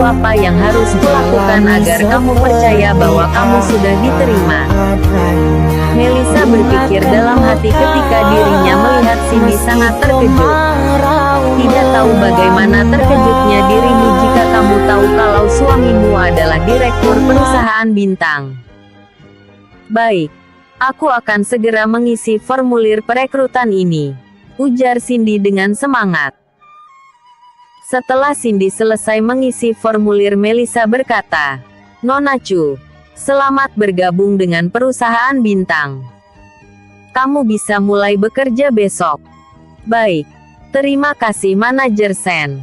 apa yang harus kulakukan agar kamu percaya bahwa kamu sudah diterima. Melissa berpikir dalam hati ketika dirinya melihat Cindy sangat terkejut. Tidak tahu bagaimana terkejutnya dirimu jika kamu tahu kalau suamimu adalah direktur perusahaan bintang. Baik, aku akan segera mengisi formulir perekrutan ini, ujar Cindy dengan semangat. Setelah Cindy selesai mengisi formulir, Melissa berkata, "Nona Chu, selamat bergabung dengan perusahaan bintang. Kamu bisa mulai bekerja besok." "Baik, terima kasih Manajer Sen."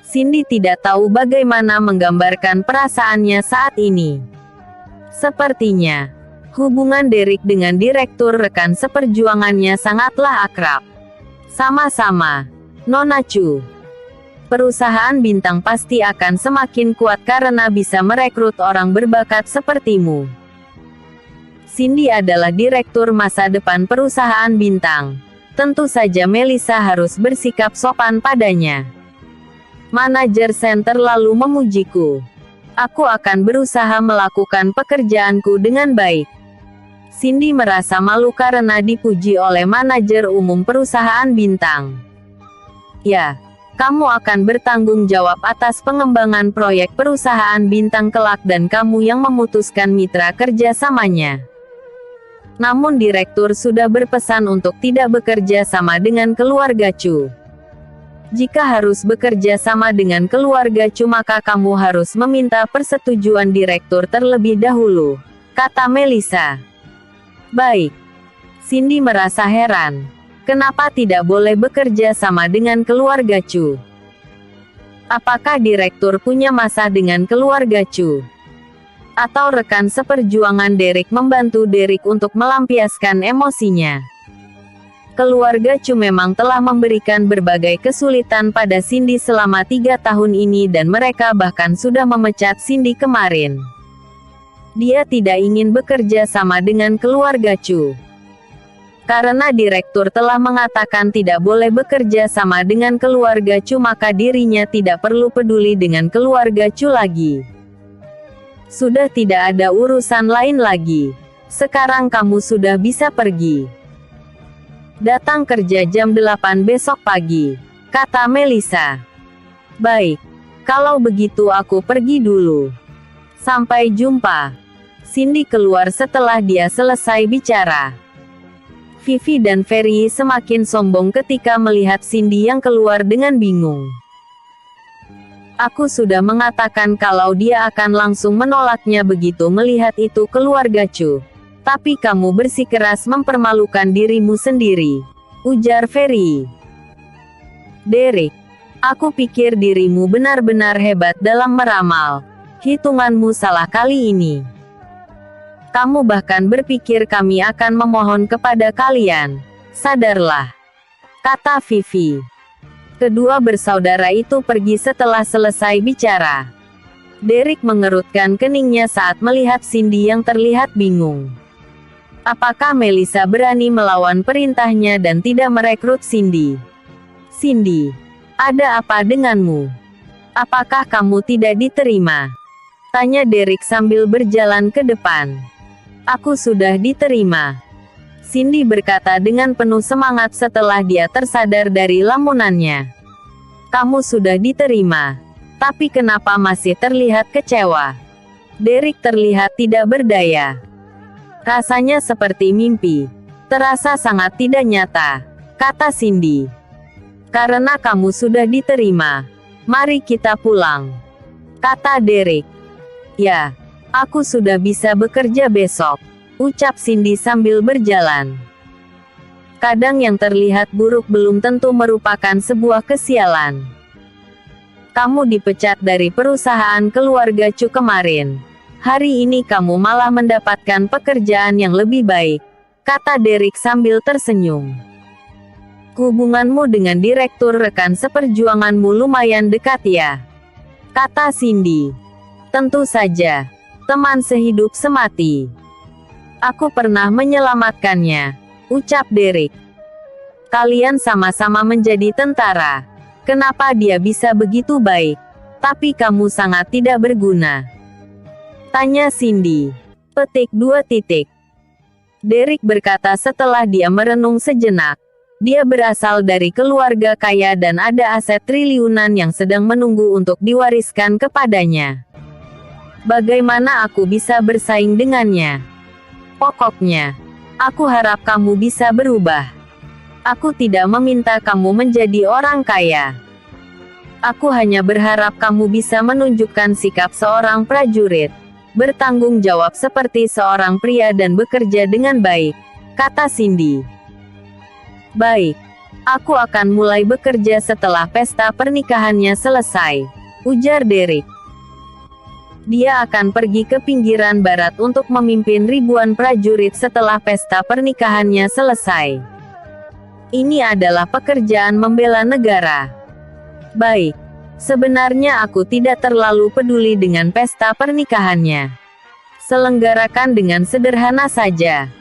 Cindy tidak tahu bagaimana menggambarkan perasaannya saat ini. Sepertinya, hubungan Derek dengan direktur rekan seperjuangannya sangatlah akrab. "Sama-sama, Nona Chu. Perusahaan bintang pasti akan semakin kuat karena bisa merekrut orang berbakat sepertimu." Cindy adalah direktur masa depan perusahaan bintang. Tentu saja Melissa harus bersikap sopan padanya. Manajer Sen terlalu memujiku. Aku akan berusaha melakukan pekerjaanku dengan baik. Cindy merasa malu karena dipuji oleh manajer umum perusahaan bintang. "Ya, kamu akan bertanggung jawab atas pengembangan proyek perusahaan bintang kelak dan kamu yang memutuskan mitra kerja samanya. Namun direktur sudah berpesan untuk tidak bekerja sama dengan keluarga Chu. Jika harus bekerja sama dengan keluarga Chu maka kamu harus meminta persetujuan direktur terlebih dahulu," kata Melissa. "Baik." Cindy merasa heran. Kenapa tidak boleh bekerja sama dengan keluarga Chu? Apakah direktur punya masa dengan keluarga Chu? Atau rekan seperjuangan Derek membantu Derek untuk melampiaskan emosinya? Keluarga Chu memang telah memberikan berbagai kesulitan pada Cindy selama 3 tahun ini dan mereka bahkan sudah memecat Cindy kemarin. Dia tidak ingin bekerja sama dengan keluarga Chu. Karena direktur telah mengatakan tidak boleh bekerja sama dengan keluarga Chu maka dirinya tidak perlu peduli dengan keluarga Chu lagi. Sudah tidak ada urusan lain lagi. Sekarang kamu sudah bisa pergi. Datang kerja jam 8 besok pagi, kata Melissa. "Baik, kalau begitu aku pergi dulu. Sampai jumpa." Cindy keluar setelah dia selesai bicara. Vivi dan Ferry semakin sombong ketika melihat Cindy yang keluar dengan bingung. "Aku sudah mengatakan kalau dia akan langsung menolaknya begitu melihat itu keluarga Chu. Tapi kamu bersikeras mempermalukan dirimu sendiri," ujar Ferry. "Derek, aku pikir dirimu benar-benar hebat dalam meramal. Hitunganmu salah kali ini. Kamu bahkan berpikir kami akan memohon kepada kalian. Sadarlah," kata Vivi. Kedua bersaudara itu pergi setelah selesai bicara. Derek mengerutkan keningnya saat melihat Cindy yang terlihat bingung. Apakah Melissa berani melawan perintahnya dan tidak merekrut Cindy? "Cindy, ada apa denganmu? Apakah kamu tidak diterima?" tanya Derek sambil berjalan ke depan. "Aku sudah diterima," Cindy berkata dengan penuh semangat setelah dia tersadar dari lamunannya. "Kamu sudah diterima. Tapi kenapa masih terlihat kecewa?" Derek terlihat tidak berdaya. "Rasanya seperti mimpi. Terasa sangat tidak nyata," kata Cindy. "Karena kamu sudah diterima, mari kita pulang," kata Derek. "Ya, aku sudah bisa bekerja besok," ucap Cindy sambil berjalan. Kadang yang terlihat buruk belum tentu merupakan sebuah kesialan. "Kamu dipecat dari perusahaan keluarga Chu kemarin. Hari ini kamu malah mendapatkan pekerjaan yang lebih baik," kata Derek sambil tersenyum. "Hubunganmu dengan direktur rekan seperjuanganmu lumayan dekat ya?" kata Cindy. "Tentu saja. Teman sehidup semati. Aku pernah menyelamatkannya," ucap Derek. "Kalian sama-sama menjadi tentara. Kenapa dia bisa begitu baik?" Tapi kamu sangat tidak berguna. Tanya Cindy. Petik 2 titik. Derek berkata setelah dia merenung sejenak. Dia berasal dari keluarga kaya dan ada aset triliunan yang sedang menunggu untuk diwariskan kepadanya. Bagaimana aku bisa bersaing dengannya? Pokoknya, aku harap kamu bisa berubah. Aku tidak meminta kamu menjadi orang kaya. Aku hanya berharap kamu bisa menunjukkan sikap seorang prajurit, bertanggung jawab seperti seorang pria dan bekerja dengan baik, kata Cindy. Baik, aku akan mulai bekerja setelah pesta pernikahannya selesai, ujar Derek. Dia akan pergi ke pinggiran barat untuk memimpin ribuan prajurit setelah pesta pernikahannya selesai. Ini adalah pekerjaan membela negara. Baik, sebenarnya aku tidak terlalu peduli dengan pesta pernikahannya. Selenggarakan dengan sederhana saja.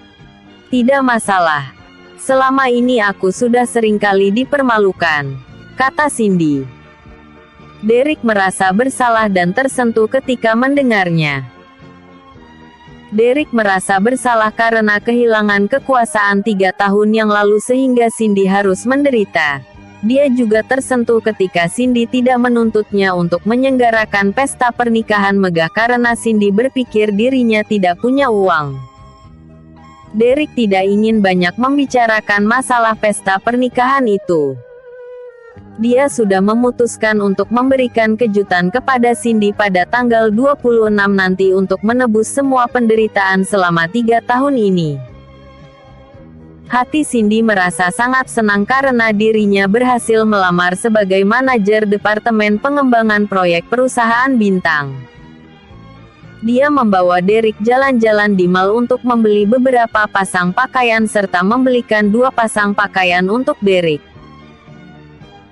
Tidak masalah. Selama ini aku sudah seringkali dipermalukan, kata Cindy. Derek merasa bersalah dan tersentuh ketika mendengarnya. Derek merasa bersalah karena kehilangan kekuasaan 3 tahun yang lalu sehingga Cindy harus menderita. Dia juga tersentuh ketika Cindy tidak menuntutnya untuk menyelenggarakan pesta pernikahan megah karena Cindy berpikir dirinya tidak punya uang. Derek tidak ingin banyak membicarakan masalah pesta pernikahan itu. Dia sudah memutuskan untuk memberikan kejutan kepada Cindy pada tanggal 26 nanti untuk menebus semua penderitaan selama 3 tahun ini. Hati Cindy merasa sangat senang karena dirinya berhasil melamar sebagai manajer departemen pengembangan proyek perusahaan bintang. Dia membawa Derek jalan-jalan di mall untuk membeli beberapa pasang pakaian serta membelikan 2 pasang pakaian untuk Derek.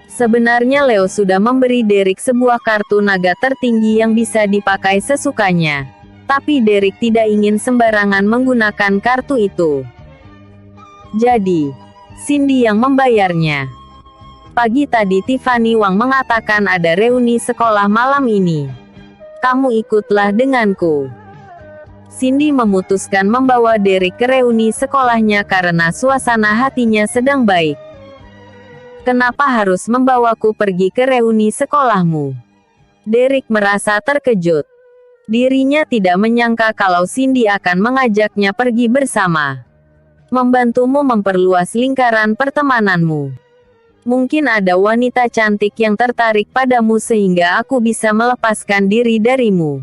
Sebenarnya Leo sudah memberi Derek sebuah kartu naga tertinggi yang bisa dipakai sesukanya. Tapi Derek tidak ingin sembarangan menggunakan kartu itu. Jadi, Cindy yang membayarnya. Pagi tadi Tiffany Wang mengatakan ada reuni sekolah malam ini. Kamu ikutlah denganku. Cindy memutuskan membawa Derek ke reuni sekolahnya karena suasana hatinya sedang baik. Kenapa harus membawaku pergi ke reuni sekolahmu? Derek merasa terkejut. Dirinya tidak menyangka kalau Cindy akan mengajaknya pergi bersama. Membantumu memperluas lingkaran pertemananmu. Mungkin ada wanita cantik yang tertarik padamu sehingga aku bisa melepaskan diri darimu.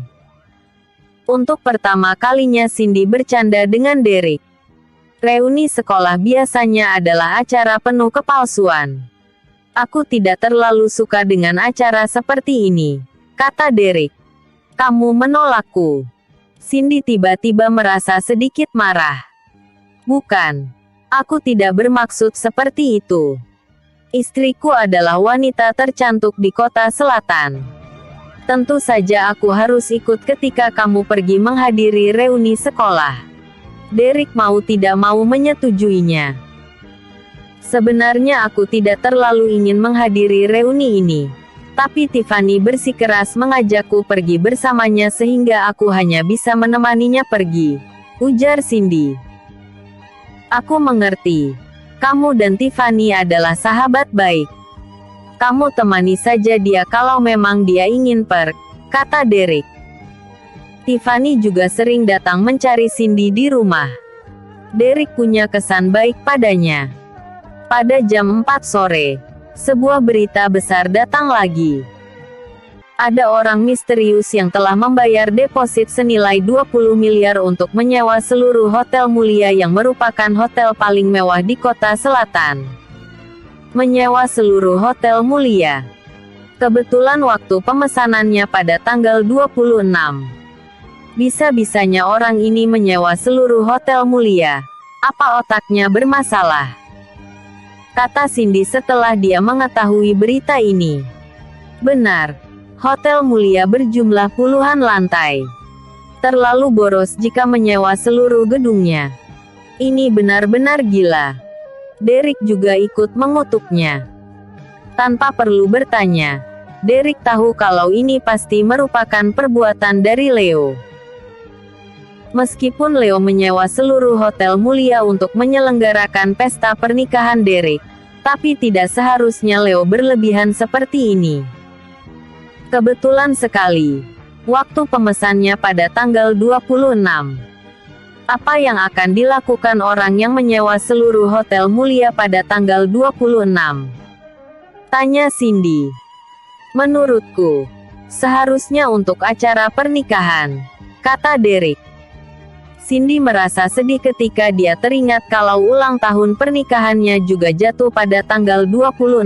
Untuk pertama kalinya Cindy bercanda dengan Derek. Reuni sekolah biasanya adalah acara penuh kepalsuan. Aku tidak terlalu suka dengan acara seperti ini, kata Derek. Kamu menolakku. Cindy tiba-tiba merasa sedikit marah. Bukan. Aku tidak bermaksud seperti itu. Istriku adalah wanita tercantik di kota selatan. Tentu saja aku harus ikut ketika kamu pergi menghadiri reuni sekolah. Derek mau tidak mau menyetujuinya. Sebenarnya aku tidak terlalu ingin menghadiri reuni ini. Tapi Tiffany bersikeras mengajakku pergi bersamanya sehingga aku hanya bisa menemaninya pergi, ujar Cindy. Aku mengerti. Kamu dan Tiffany adalah sahabat baik. Kamu temani saja dia kalau memang dia ingin pergi, kata Derek. Tiffany juga sering datang mencari Cindy di rumah. Derek punya kesan baik padanya. Pada jam 4 sore, sebuah berita besar datang lagi. Ada orang misterius yang telah membayar deposit senilai 20 miliar untuk menyewa seluruh hotel mulia yang merupakan hotel paling mewah di kota selatan. Menyewa seluruh hotel mulia. Kebetulan waktu pemesanannya pada tanggal 26. Bisa-bisanya orang ini menyewa seluruh hotel mulia. Apa otaknya bermasalah? Kata Cindy setelah dia mengetahui berita ini. Benar. Hotel mulia berjumlah puluhan lantai. Terlalu boros jika menyewa seluruh gedungnya. Ini benar-benar gila. Derek juga ikut mengutuknya. Tanpa perlu bertanya, Derek tahu kalau ini pasti merupakan perbuatan dari Leo. Meskipun Leo menyewa seluruh hotel mulia untuk menyelenggarakan pesta pernikahan Derek, tapi tidak seharusnya Leo berlebihan seperti ini. Kebetulan sekali, waktu pemesannya pada tanggal 26. Apa yang akan dilakukan orang yang menyewa seluruh hotel mulia pada tanggal 26? Tanya Cindy. Menurutku, seharusnya untuk acara pernikahan, kata Derek. Cindy merasa sedih ketika dia teringat kalau ulang tahun pernikahannya juga jatuh pada tanggal 26.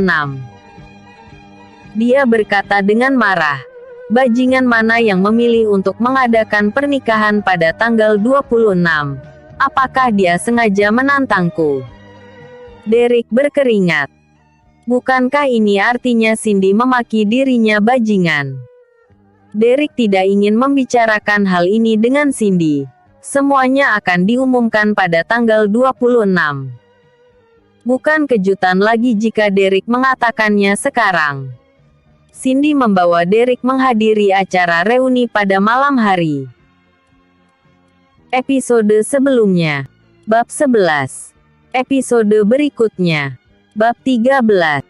Dia berkata dengan marah, bajingan mana yang memilih untuk mengadakan pernikahan pada tanggal 26? Apakah dia sengaja menantangku? Derek berkeringat. Bukankah ini artinya Cindy memaki dirinya bajingan? Derek tidak ingin membicarakan hal ini dengan Cindy. Semuanya akan diumumkan pada tanggal 26. Bukan kejutan lagi jika Derek mengatakannya sekarang. Cindy membawa Derek menghadiri acara reuni pada malam hari. Episode sebelumnya. Bab 11. Episode berikutnya. Bab 13.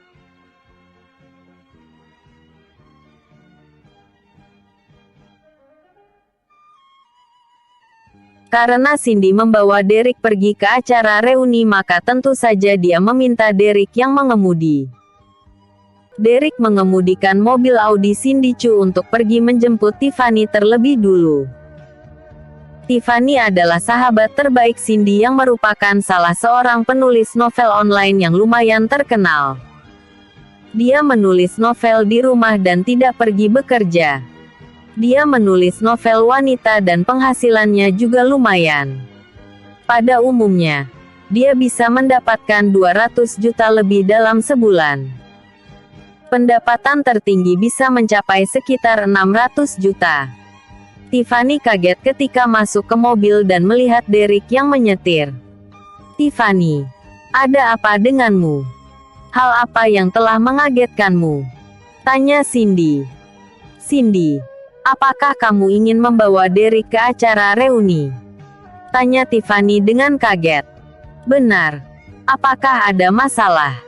Karena Cindy membawa Derek pergi ke acara reuni, maka tentu saja dia meminta Derek yang mengemudi. Derek mengemudikan mobil Audi Cindy Chu untuk pergi menjemput Tiffany terlebih dulu. Tiffany adalah sahabat terbaik Cindy yang merupakan salah seorang penulis novel online yang lumayan terkenal. Dia menulis novel di rumah dan tidak pergi bekerja. Dia menulis novel wanita dan penghasilannya juga lumayan. Pada umumnya, dia bisa mendapatkan 200 juta lebih dalam sebulan. Pendapatan tertinggi bisa mencapai sekitar 600 juta. Tiffany kaget ketika masuk ke mobil dan melihat Derek yang menyetir. Tiffany, ada apa denganmu? Hal apa yang telah mengagetkanmu? Tanya Cindy. Cindy, apakah kamu ingin membawa Derek ke acara reuni? Tanya Tiffany dengan kaget. Benar. Apakah ada masalah?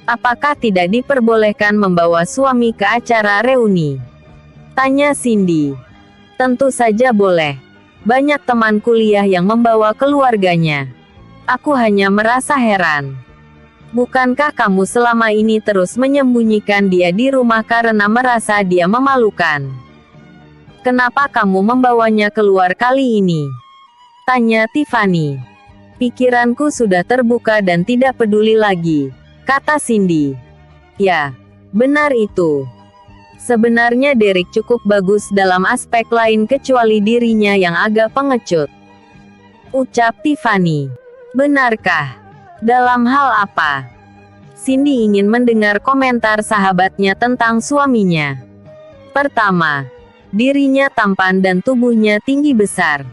Apakah tidak diperbolehkan membawa suami ke acara reuni? Tanya Cindy. Tentu saja boleh. Banyak teman kuliah yang membawa keluarganya. Aku hanya merasa heran. Bukankah kamu selama ini terus menyembunyikan dia di rumah karena merasa dia memalukan? Kenapa kamu membawanya keluar kali ini? Tanya Tiffany. Pikiranku sudah terbuka dan tidak peduli lagi, kata Cindy. Ya, benar itu. Sebenarnya Derek cukup bagus dalam aspek lain kecuali dirinya yang agak pengecut. Ucap Tiffany. Benarkah? Dalam hal apa? Cindy ingin mendengar komentar sahabatnya tentang suaminya. Pertama, dirinya tampan dan tubuhnya tinggi besar.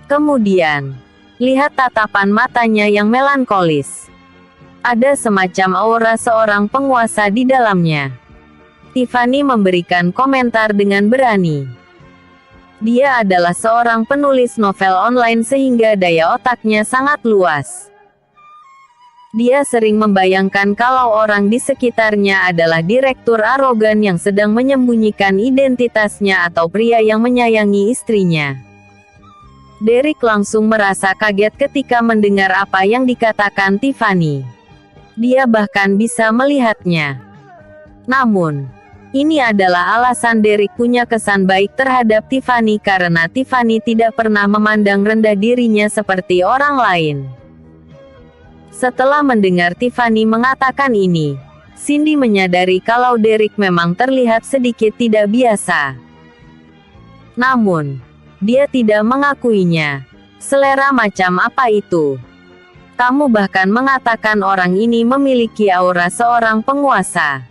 Kemudian, lihat tatapan matanya yang melankolis. Ada semacam aura seorang penguasa di dalamnya. Tiffany memberikan komentar dengan berani. Dia adalah seorang penulis novel online sehingga daya otaknya sangat luas. Dia sering membayangkan kalau orang di sekitarnya adalah direktur arogan yang sedang menyembunyikan identitasnya atau pria yang menyayangi istrinya. Derek langsung merasa kaget ketika mendengar apa yang dikatakan Tiffany. Dia bahkan bisa melihatnya. Namun, ini adalah alasan Derek punya kesan baik terhadap Tiffany karena Tiffany tidak pernah memandang rendah dirinya seperti orang lain. Setelah mendengar Tiffany mengatakan ini, Cindy menyadari kalau Derek memang terlihat sedikit tidak biasa. Namun, dia tidak mengakuinya. Selera macam apa itu? Kamu bahkan mengatakan orang ini memiliki aura seorang penguasa.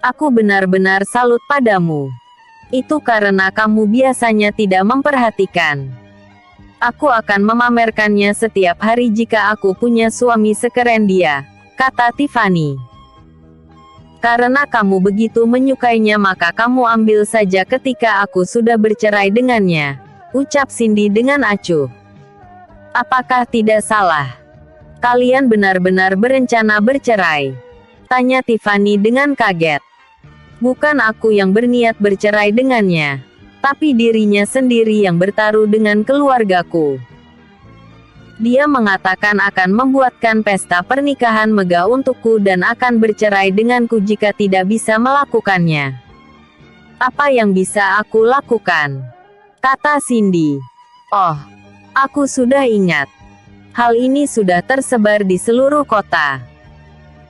Aku benar-benar salut padamu. Itu karena kamu biasanya tidak memperhatikan. Aku akan memamerkannya setiap hari jika aku punya suami sekeren dia, kata Tiffany. Karena kamu begitu menyukainya maka kamu ambil saja ketika aku sudah bercerai dengannya, ucap Cindy dengan acuh. Apakah tidak salah? Kalian benar-benar berencana bercerai? Tanya Tiffany dengan kaget. Bukan aku yang berniat bercerai dengannya, tapi dirinya sendiri yang bertaruh dengan keluargaku. Dia mengatakan akan membuatkan pesta pernikahan megah untukku dan akan bercerai denganku jika tidak bisa melakukannya. Apa yang bisa aku lakukan? Kata Cindy. Oh, aku sudah ingat. Hal ini sudah tersebar di seluruh kota.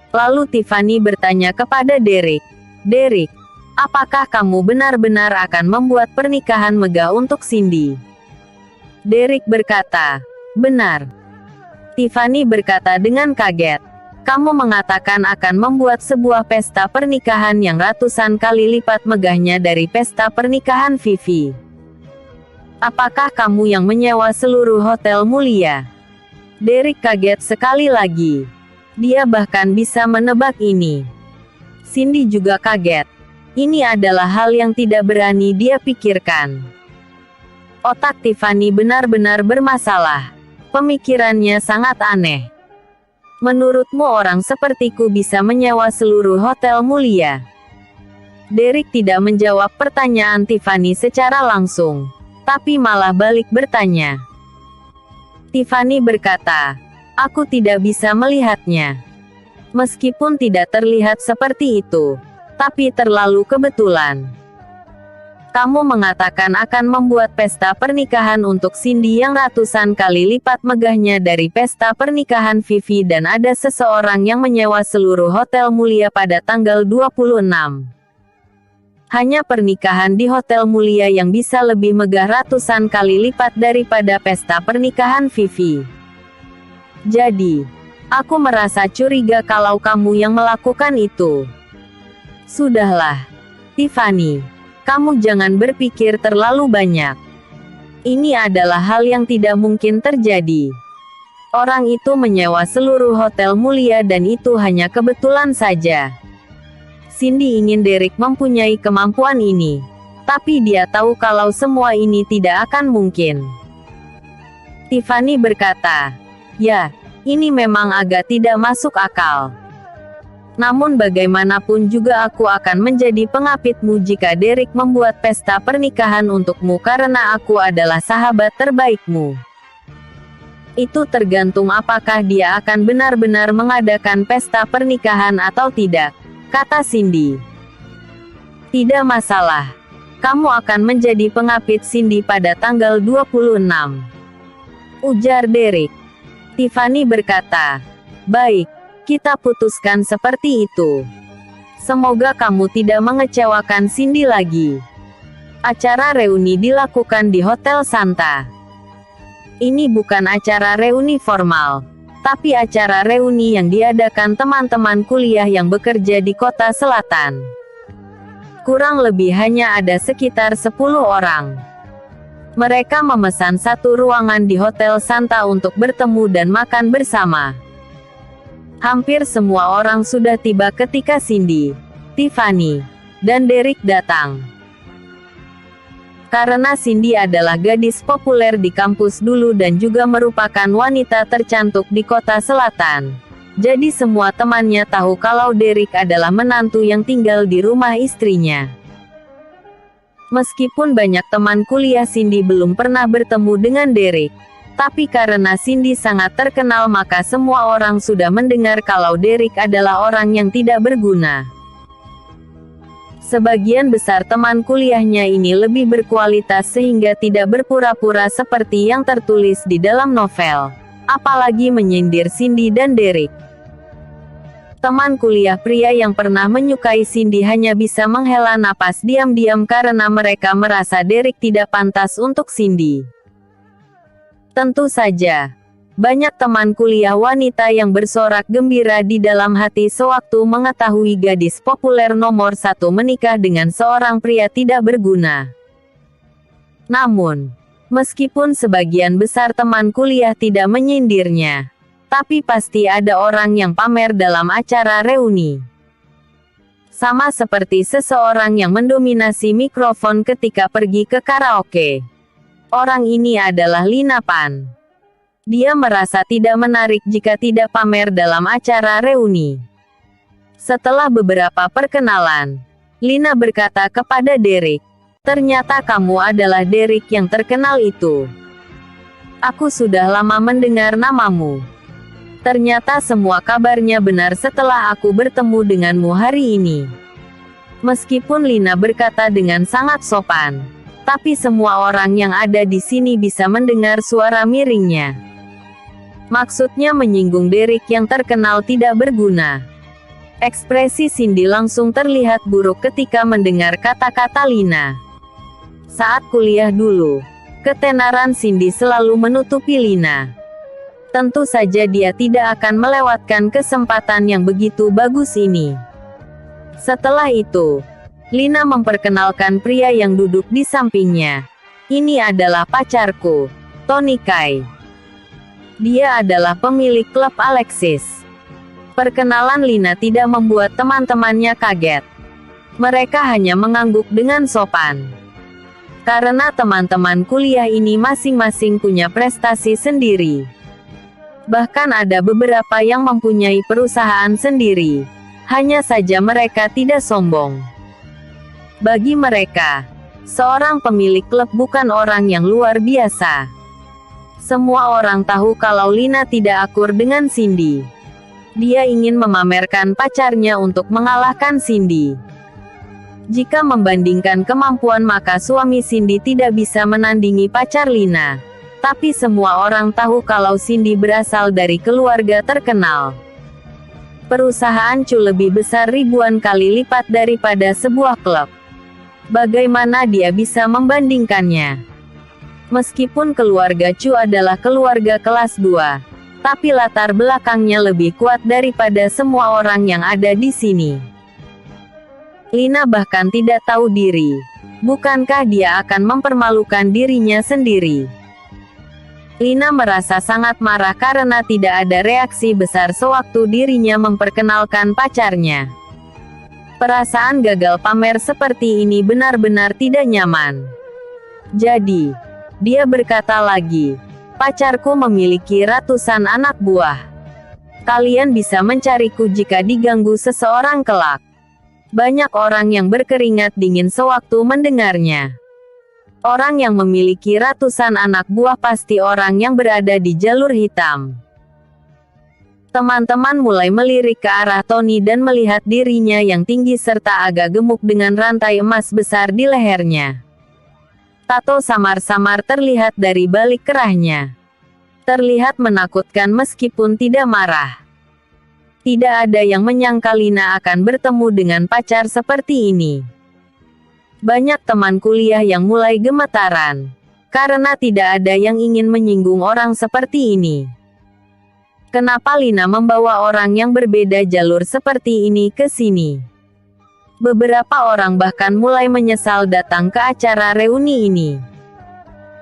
Lalu Tiffany bertanya kepada Derek. Derek, apakah kamu benar-benar akan membuat pernikahan megah untuk Cindy? Derek berkata, benar. Tiffany berkata dengan kaget. Kamu mengatakan akan membuat sebuah pesta pernikahan yang ratusan kali lipat megahnya dari pesta pernikahan Vivi. Apakah kamu yang menyewa seluruh hotel mulia? Derek kaget sekali lagi. Dia bahkan bisa menebak ini. Cindy juga kaget. Ini adalah hal yang tidak berani dia pikirkan. Otak Tiffany benar-benar bermasalah. Pemikirannya sangat aneh. Menurutmu orang sepertiku bisa menyewa seluruh hotel mulia? Derek tidak menjawab pertanyaan Tiffany secara langsung, tapi malah balik bertanya. Tiffany berkata, aku tidak bisa melihatnya. Meskipun tidak terlihat seperti itu, tapi terlalu kebetulan. Kamu mengatakan akan membuat pesta pernikahan untuk Cindy yang ratusan kali lipat megahnya dari pesta pernikahan Vivi dan ada seseorang yang menyewa seluruh hotel mulia pada tanggal 26. Hanya pernikahan di hotel mulia yang bisa lebih megah ratusan kali lipat daripada pesta pernikahan Vivi. Jadi, aku merasa curiga kalau kamu yang melakukan itu. Sudahlah, Tiffany. Kamu jangan berpikir terlalu banyak. Ini adalah hal yang tidak mungkin terjadi. Orang itu menyewa seluruh hotel mulia dan itu hanya kebetulan saja. Cindy ingin Derek mempunyai kemampuan ini. Tapi dia tahu kalau semua ini tidak akan mungkin. Tiffany berkata, ya, ini memang agak tidak masuk akal. Namun bagaimanapun juga aku akan menjadi pengapitmu jika Derek membuat pesta pernikahan untukmu karena aku adalah sahabat terbaikmu. Itu tergantung apakah dia akan benar-benar mengadakan pesta pernikahan atau tidak, kata Cindy. Tidak masalah. Kamu akan menjadi pengapit Cindy pada tanggal 26. Ujar Derek. Tiffany berkata, baik. Kita putuskan seperti itu. Semoga kamu tidak mengecewakan Cindy lagi. Acara reuni dilakukan di Hotel Santa. Ini bukan acara reuni formal, tapi acara reuni yang diadakan teman-teman kuliah yang bekerja di kota selatan. Kurang lebih hanya ada sekitar 10 orang. Mereka memesan satu ruangan di Hotel Santa untuk bertemu dan makan bersama. Hampir semua orang sudah tiba ketika Cindy, Tiffany, dan Derek datang. Karena Cindy adalah gadis populer di kampus dulu dan juga merupakan wanita tercantik di kota selatan. Jadi semua temannya tahu kalau Derek adalah menantu yang tinggal di rumah istrinya. Meskipun banyak teman kuliah Cindy belum pernah bertemu dengan Derek. Tapi karena Cindy sangat terkenal maka semua orang sudah mendengar kalau Derek adalah orang yang tidak berguna. Sebagian besar teman kuliahnya ini lebih berkualitas sehingga tidak berpura-pura seperti yang tertulis di dalam novel. Apalagi menyindir Cindy dan Derek. Teman kuliah pria yang pernah menyukai Cindy hanya bisa menghela napas diam-diam karena mereka merasa Derek tidak pantas untuk Cindy. Tentu saja, banyak teman kuliah wanita yang bersorak gembira di dalam hati sewaktu mengetahui gadis populer nomor 1 menikah dengan seorang pria tidak berguna. Namun, meskipun sebagian besar teman kuliah tidak menyindirnya, tapi pasti ada orang yang pamer dalam acara reuni. Sama seperti seseorang yang mendominasi mikrofon ketika pergi ke karaoke. Orang ini adalah Lina Pan. Dia merasa tidak menarik jika tidak pamer dalam acara reuni. Setelah beberapa perkenalan, Lina berkata kepada Derek, "Ternyata kamu adalah Derek yang terkenal itu. Aku sudah lama mendengar namamu. Ternyata semua kabarnya benar setelah aku bertemu denganmu hari ini." Meskipun Lina berkata dengan sangat sopan, tapi semua orang yang ada di sini bisa mendengar suara miringnya. Maksudnya menyinggung Derek yang terkenal tidak berguna. Ekspresi Cindy langsung terlihat buruk ketika mendengar kata-kata Lina. Saat kuliah dulu, ketenaran Cindy selalu menutupi Lina. Tentu saja dia tidak akan melewatkan kesempatan yang begitu bagus ini. Setelah itu, Lina memperkenalkan pria yang duduk di sampingnya. "Ini adalah pacarku, Tony Kai. Dia adalah pemilik klub Alexis." Perkenalan Lina tidak membuat teman-temannya kaget. Mereka hanya mengangguk dengan sopan. Karena teman-teman kuliah ini masing-masing punya prestasi sendiri. Bahkan ada beberapa yang mempunyai perusahaan sendiri. Hanya saja mereka tidak sombong. Bagi mereka, seorang pemilik klub bukan orang yang luar biasa. Semua orang tahu kalau Lina tidak akur dengan Cindy. Dia ingin memamerkan pacarnya untuk mengalahkan Cindy. Jika membandingkan kemampuan maka suami Cindy tidak bisa menandingi pacar Lina. Tapi semua orang tahu kalau Cindy berasal dari keluarga terkenal. Perusahaan Chu lebih besar ribuan kali lipat daripada sebuah klub. Bagaimana dia bisa membandingkannya? Meskipun keluarga Chu adalah keluarga kelas 2, tapi latar belakangnya lebih kuat daripada semua orang yang ada di sini. Lina bahkan tidak tahu diri. Bukankah dia akan mempermalukan dirinya sendiri? Lina merasa sangat marah karena tidak ada reaksi besar sewaktu dirinya memperkenalkan pacarnya. Perasaan gagal pamer seperti ini benar-benar tidak nyaman. Jadi, dia berkata lagi, "Pacarku memiliki ratusan anak buah. Kalian bisa mencariku jika diganggu seseorang kelak." Banyak orang yang berkeringat dingin sewaktu mendengarnya. Orang yang memiliki ratusan anak buah pasti orang yang berada di jalur hitam. Teman-teman mulai melirik ke arah Tony dan melihat dirinya yang tinggi serta agak gemuk dengan rantai emas besar di lehernya. Tato samar-samar terlihat dari balik kerahnya. Terlihat menakutkan meskipun tidak marah. Tidak ada yang menyangka Lina akan bertemu dengan pacar seperti ini. Banyak teman kuliah yang mulai gemetaran. Karena tidak ada yang ingin menyinggung orang seperti ini. Kenapa Lina membawa orang yang berbeda jalur seperti ini ke sini? Beberapa orang bahkan mulai menyesal datang ke acara reuni ini.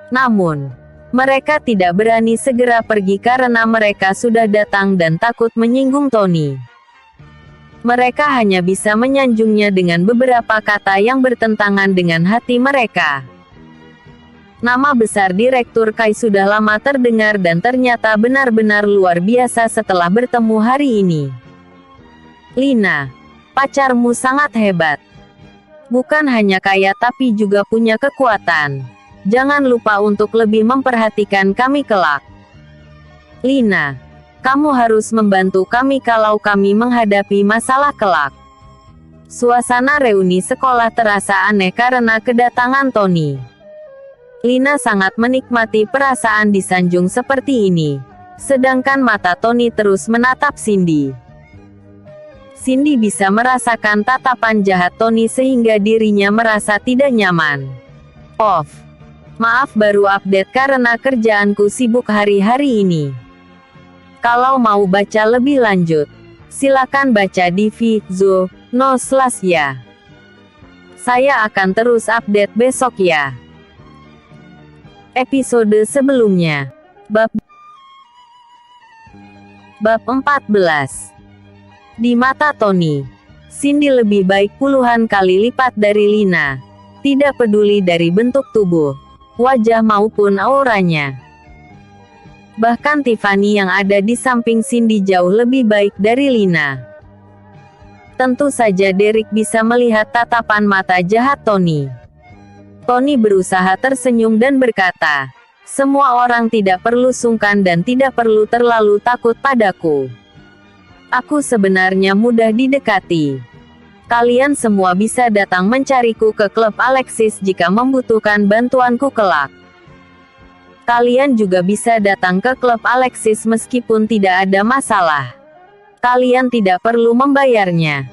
Namun, mereka tidak berani segera pergi karena mereka sudah datang dan takut menyinggung Tony. Mereka hanya bisa menyanjungnya dengan beberapa kata yang bertentangan dengan hati mereka. Nama besar Direktur Kai sudah lama terdengar dan ternyata benar-benar luar biasa setelah bertemu hari ini. "Lina, pacarmu sangat hebat. Bukan hanya kaya tapi juga punya kekuatan. Jangan lupa untuk lebih memperhatikan kami kelak. Lina, kamu harus membantu kami kalau kami menghadapi masalah kelak." Suasana reuni sekolah terasa aneh karena kedatangan Tony. Lina sangat menikmati perasaan disanjung seperti ini. Sedangkan mata Tony terus menatap Cindy. Cindy bisa merasakan tatapan jahat Tony sehingga dirinya merasa tidak nyaman. Maaf baru update karena kerjaanku sibuk hari-hari ini. Kalau mau baca lebih lanjut, silakan baca di Vizo no slash ya. Saya akan terus update besok ya. Episode sebelumnya. Bab 14. Di mata Tony, Cindy lebih baik puluhan kali lipat dari Lina. Tidak peduli dari bentuk tubuh, wajah maupun auranya. Bahkan Tiffany yang ada di samping Cindy jauh lebih baik dari Lina. Tentu saja Derek bisa melihat tatapan mata jahat Tony. Tony berusaha tersenyum dan berkata, "Semua orang tidak perlu sungkan dan tidak perlu terlalu takut padaku. Aku sebenarnya mudah didekati. Kalian semua bisa datang mencariku ke klub Alexis jika membutuhkan bantuanku kelak. Kalian juga bisa datang ke klub Alexis meskipun tidak ada masalah. Kalian tidak perlu membayarnya.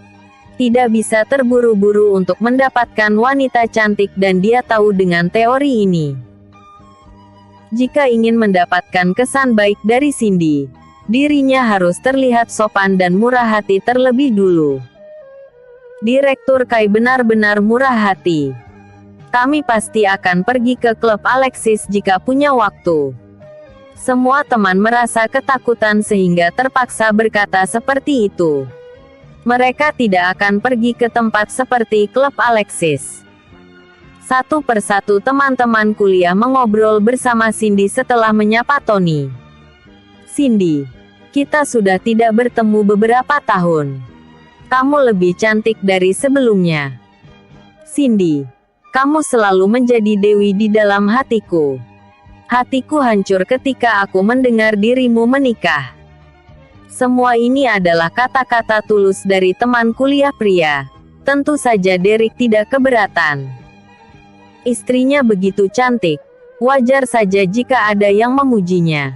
Tidak bisa terburu-buru untuk mendapatkan wanita cantik dan dia tahu dengan teori ini. Jika ingin mendapatkan kesan baik dari Cindy, dirinya harus terlihat sopan dan murah hati terlebih dulu." Direktur Kai benar-benar murah hati. "Kami pasti akan pergi ke klub Alexis jika punya waktu." Semua teman merasa ketakutan sehingga terpaksa berkata seperti itu. Mereka tidak akan pergi ke tempat seperti klub Alexis. Satu persatu teman-teman kuliah mengobrol bersama Cindy setelah menyapa Tony. "Cindy, kita sudah tidak bertemu beberapa tahun. Kamu lebih cantik dari sebelumnya. Cindy, kamu selalu menjadi dewi di dalam hatiku. Hatiku hancur ketika aku mendengar dirimu menikah." Semua ini adalah kata-kata tulus dari teman kuliah pria. Tentu saja Derek tidak keberatan. Istrinya begitu cantik. Wajar saja jika ada yang memujinya.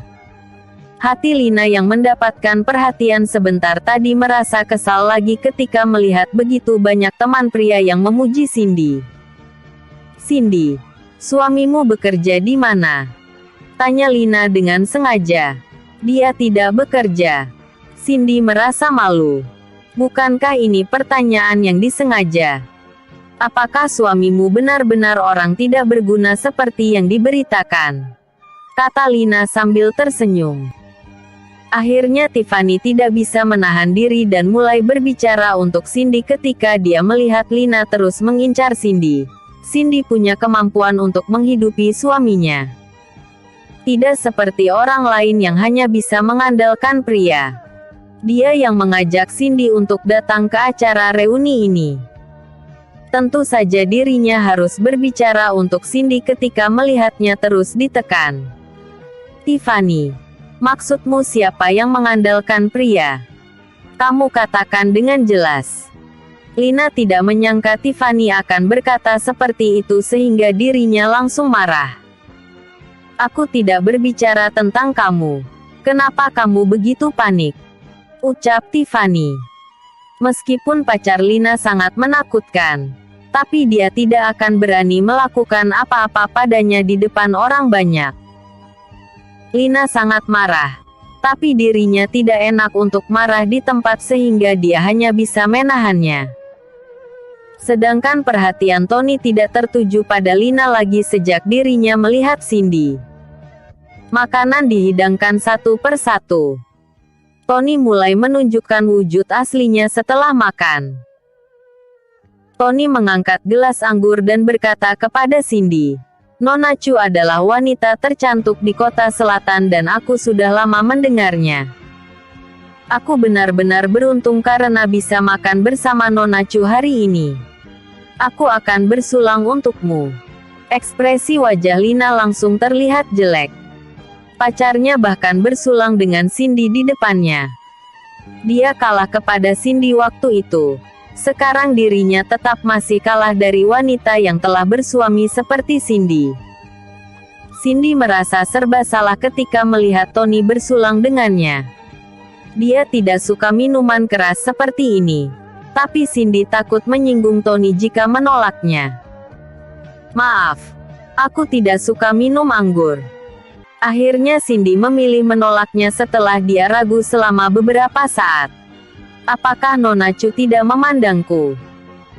Hati Lina yang mendapatkan perhatian sebentar tadi merasa kesal lagi ketika melihat begitu banyak teman pria yang memuji Cindy. "Cindy, suamimu bekerja di mana?" tanya Lina dengan sengaja. "Dia tidak bekerja." Cindy merasa malu. Bukankah ini pertanyaan yang disengaja? "Apakah suamimu benar-benar orang tidak berguna seperti yang diberitakan?" kata Lina sambil tersenyum. Akhirnya Tiffany tidak bisa menahan diri dan mulai berbicara untuk Cindy ketika dia melihat Lina terus mengincar Cindy. Cindy punya kemampuan untuk menghidupi suaminya. Tidak seperti orang lain yang hanya bisa mengandalkan pria. Dia yang mengajak Cindy untuk datang ke acara reuni ini. Tentu saja dirinya harus berbicara untuk Cindy ketika melihatnya terus ditekan. "Tiffany, maksudmu siapa yang mengandalkan pria? Kamu katakan dengan jelas." Lina tidak menyangka Tiffany akan berkata seperti itu sehingga dirinya langsung marah. "Aku tidak berbicara tentang kamu. Kenapa kamu begitu panik?" ucap Tiffany. Meskipun pacar Lina sangat menakutkan, tapi dia tidak akan berani melakukan apa-apa padanya di depan orang banyak. Lina sangat marah, tapi dirinya tidak enak untuk marah di tempat sehingga dia hanya bisa menahannya. Sedangkan perhatian Tony tidak tertuju pada Lina lagi sejak dirinya melihat Cindy. Makanan dihidangkan satu persatu. Tony mulai menunjukkan wujud aslinya setelah makan. Tony mengangkat gelas anggur dan berkata kepada Cindy, "Nona Chu adalah wanita tercantik di kota selatan dan aku sudah lama mendengarnya. Aku benar-benar beruntung karena bisa makan bersama Nona Chu hari ini. Aku akan bersulang untukmu." Ekspresi wajah Lina langsung terlihat jelek. Pacarnya bahkan bersulang dengan Cindy di depannya. Dia kalah kepada Cindy waktu itu. Sekarang dirinya tetap masih kalah dari wanita yang telah bersuami seperti Cindy. Cindy merasa serba salah ketika melihat Tony bersulang dengannya. Dia tidak suka minuman keras seperti ini. Tapi Cindy takut menyinggung Tony jika menolaknya. "Maaf, aku tidak suka minum anggur." Akhirnya Cindy memilih menolaknya setelah dia ragu selama beberapa saat. "Apakah Nona Chu tidak memandangku?"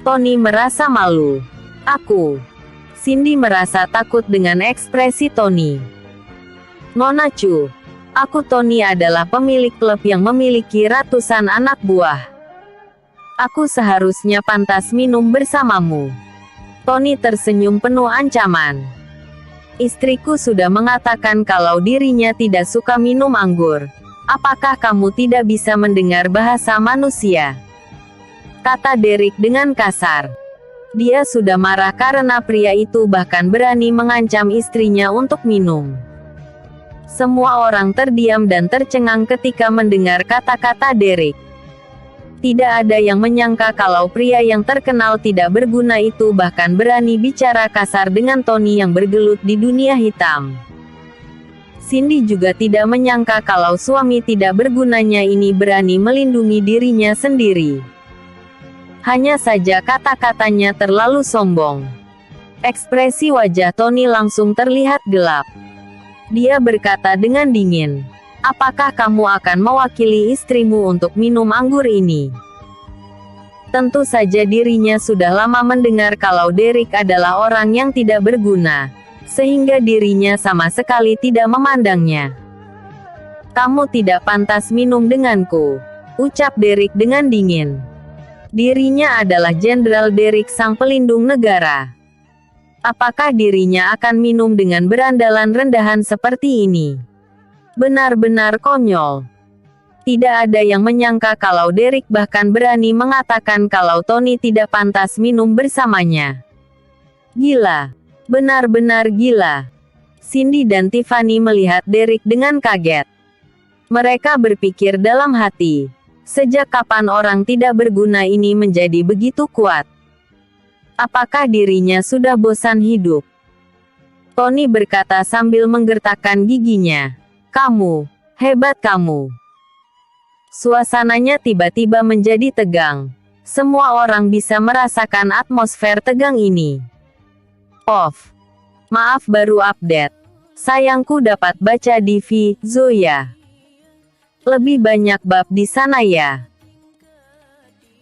Tony merasa malu. "Aku." Cindy merasa takut dengan ekspresi Tony. "Nona Chu, aku Tony adalah pemilik klub yang memiliki ratusan anak buah. Aku seharusnya pantas minum bersamamu. Tony tersenyum penuh ancaman. Istriku sudah mengatakan kalau dirinya tidak suka minum anggur. Apakah kamu tidak bisa mendengar bahasa manusia? Kata Derek dengan kasar. Dia sudah marah karena pria itu bahkan berani mengancam istrinya untuk minum. Semua orang terdiam dan tercengang ketika mendengar kata-kata Derek. Tidak ada yang menyangka kalau pria yang terkenal tidak berguna itu bahkan berani bicara kasar dengan Tony yang bergelut di dunia hitam. Cindy juga tidak menyangka kalau suami tidak bergunanya ini berani melindungi dirinya sendiri. Hanya saja kata-katanya terlalu sombong. Ekspresi wajah Tony langsung terlihat gelap. Dia berkata dengan dingin, "Apakah kamu akan mewakili istrimu untuk minum anggur ini?" Tentu saja dirinya sudah lama mendengar kalau Derek adalah orang yang tidak berguna, sehingga dirinya sama sekali tidak memandangnya. "Kamu tidak pantas minum denganku," ucap Derek dengan dingin. Dirinya adalah Jenderal Derek, sang pelindung negara. Apakah dirinya akan minum dengan berandalan rendahan seperti ini? Benar-benar konyol. Tidak ada yang menyangka kalau Derek bahkan berani mengatakan kalau Tony tidak pantas minum bersamanya. Gila. Benar-benar gila. Cindy dan Tiffany melihat Derek dengan kaget. Mereka berpikir dalam hati, sejak kapan orang tidak berguna ini menjadi begitu kuat? Apakah dirinya sudah bosan hidup? Tony berkata sambil menggertakkan giginya. "Kamu, hebat kamu." Suasananya tiba-tiba menjadi tegang. Semua orang bisa merasakan atmosfer tegang ini. Off. Maaf, baru update. Sayangku dapat baca di Zoya. Lebih banyak bab di sana ya.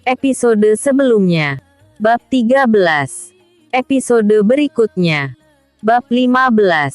Episode sebelumnya. Bab 13. Episode berikutnya. Bab 15.